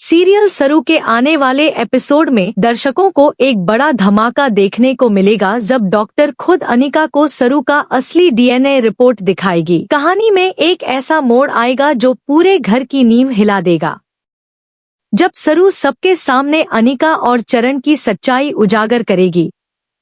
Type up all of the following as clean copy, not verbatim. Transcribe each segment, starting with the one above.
Serial सरू के आने वाले एपिसोड में दर्शकों को एक बड़ा धमाका देखने को मिलेगा जब डॉक्टर खुद अनिका को सरू का असली डीएनए रिपोर्ट दिखाएगी। कहानी में एक ऐसा मोड़ आएगा जो पूरे घर की नींव हिला देगा। जब सरू सबके सामने अनिका और चरण की सच्चाई उजागर करेगी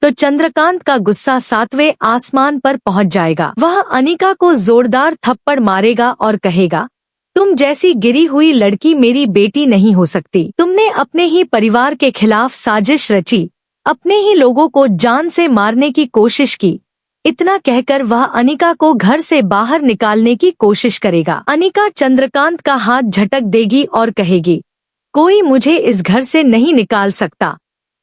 तो चंद्रकांत का गुस्सा 7वें आसमान पर पहुंच जाएगा। वह अनिका को जोरदार थप्पड़ मारेगा और कहेगा, तुम जैसी गिरी हुई लड़की मेरी बेटी नहीं हो सकती। तुमने अपने ही परिवार के खिलाफ साजिश रची, अपने ही लोगों को जान से मारने की कोशिश की। इतना कहकर वह अनिका को घर से बाहर निकालने की कोशिश करेगा। अनिका चंद्रकांत का हाथ झटक देगी और कहेगी, कोई मुझे इस घर से नहीं निकाल सकता,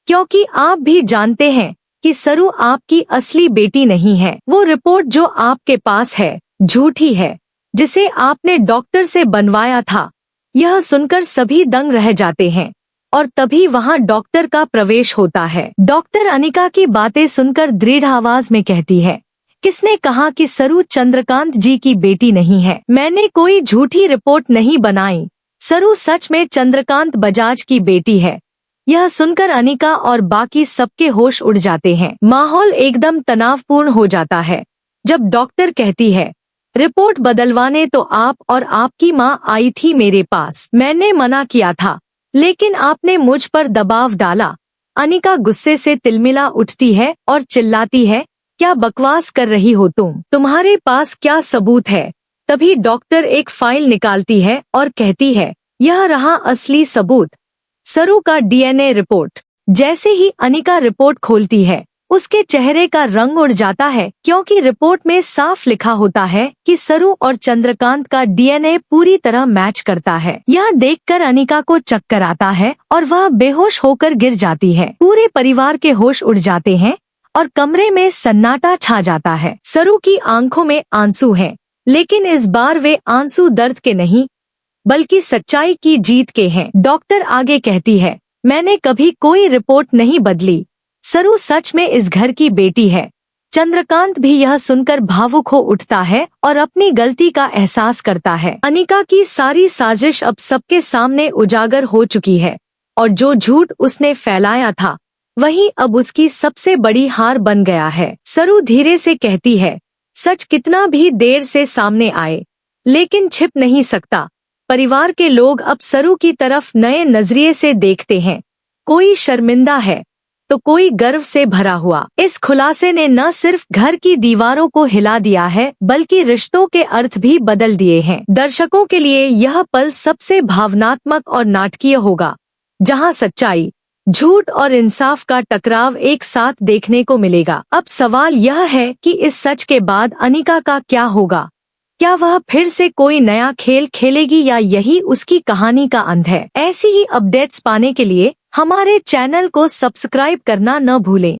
क्योंकि आप भी जानते हैं कि सरू आपकी असली बेटी नहीं है। वो रिपोर्ट जो आपके पास है झूठी है, जिसे आपने डॉक्टर से बनवाया था। यह सुनकर सभी दंग रह जाते हैं और तभी वहां डॉक्टर का प्रवेश होता है। डॉक्टर अनिका की बातें सुनकर दृढ़ आवाज में कहती है, किसने कहा कि सरू चंद्रकांत जी की बेटी नहीं है? मैंने कोई झूठी रिपोर्ट नहीं बनाई। सरू सच में चंद्रकांत बजाज की बेटी है। यह सुनकर अनिका और बाकी सबके होश उड़ जाते हैं। माहौल एकदम तनावपूर्ण हो जाता है जब डॉक्टर कहती है, रिपोर्ट बदलवाने तो आप और आपकी माँ आई थी मेरे पास। मैंने मना किया था, लेकिन आपने मुझ पर दबाव डाला। अनिका गुस्से से तिलमिला उठती है और चिल्लाती है, क्या बकवास कर रही हो तुम? तुम्हारे पास क्या सबूत है? तभी डॉक्टर एक फाइल निकालती है और कहती है, यह रहा असली सबूत, सरू का डीएनए रिपोर्ट। जैसे ही अनिका रिपोर्ट खोलती है उसके चेहरे का रंग उड़ जाता है, क्योंकि रिपोर्ट में साफ लिखा होता है कि सरू और चंद्रकांत का डीएनए पूरी तरह मैच करता है। यह देखकर अनिका को चक्कर आता है और वह बेहोश होकर गिर जाती है। पूरे परिवार के होश उड़ जाते हैं और कमरे में सन्नाटा छा जाता है। सरू की आंखों में आंसू हैं, लेकिन इस बार वे आंसू दर्द के नहीं बल्कि सच्चाई की जीत के हैं। डॉक्टर आगे कहती है, मैंने कभी कोई रिपोर्ट नहीं बदली। सरू सच में इस घर की बेटी है। चंद्रकांत भी यह सुनकर भावुक हो उठता है और अपनी गलती का एहसास करता है। अनिका की सारी साजिश अब सबके सामने उजागर हो चुकी है और जो झूठ उसने फैलाया था वही अब उसकी सबसे बड़ी हार बन गया है। सरू धीरे से कहती है, सच कितना भी देर से सामने आए लेकिन छिप नहीं सकता। परिवार के लोग अब सरू की तरफ नए नजरिए से देखते हैं। कोई शर्मिंदा है तो कोई गर्व से भरा हुआ। इस खुलासे ने न सिर्फ घर की दीवारों को हिला दिया है बल्कि रिश्तों के अर्थ भी बदल दिए हैं। दर्शकों के लिए यह पल सबसे भावनात्मक और नाटकीय होगा, जहां सच्चाई, झूठ और इंसाफ का टकराव एक साथ देखने को मिलेगा। अब सवाल यह है कि इस सच के बाद अनिका का क्या होगा? क्या वह फिर से कोई नया खेल खेलेगी या यही उसकी कहानी का अंत है? ऐसी ही अपडेट्स पाने के लिए हमारे चैनल को सब्सक्राइब करना न भूलें।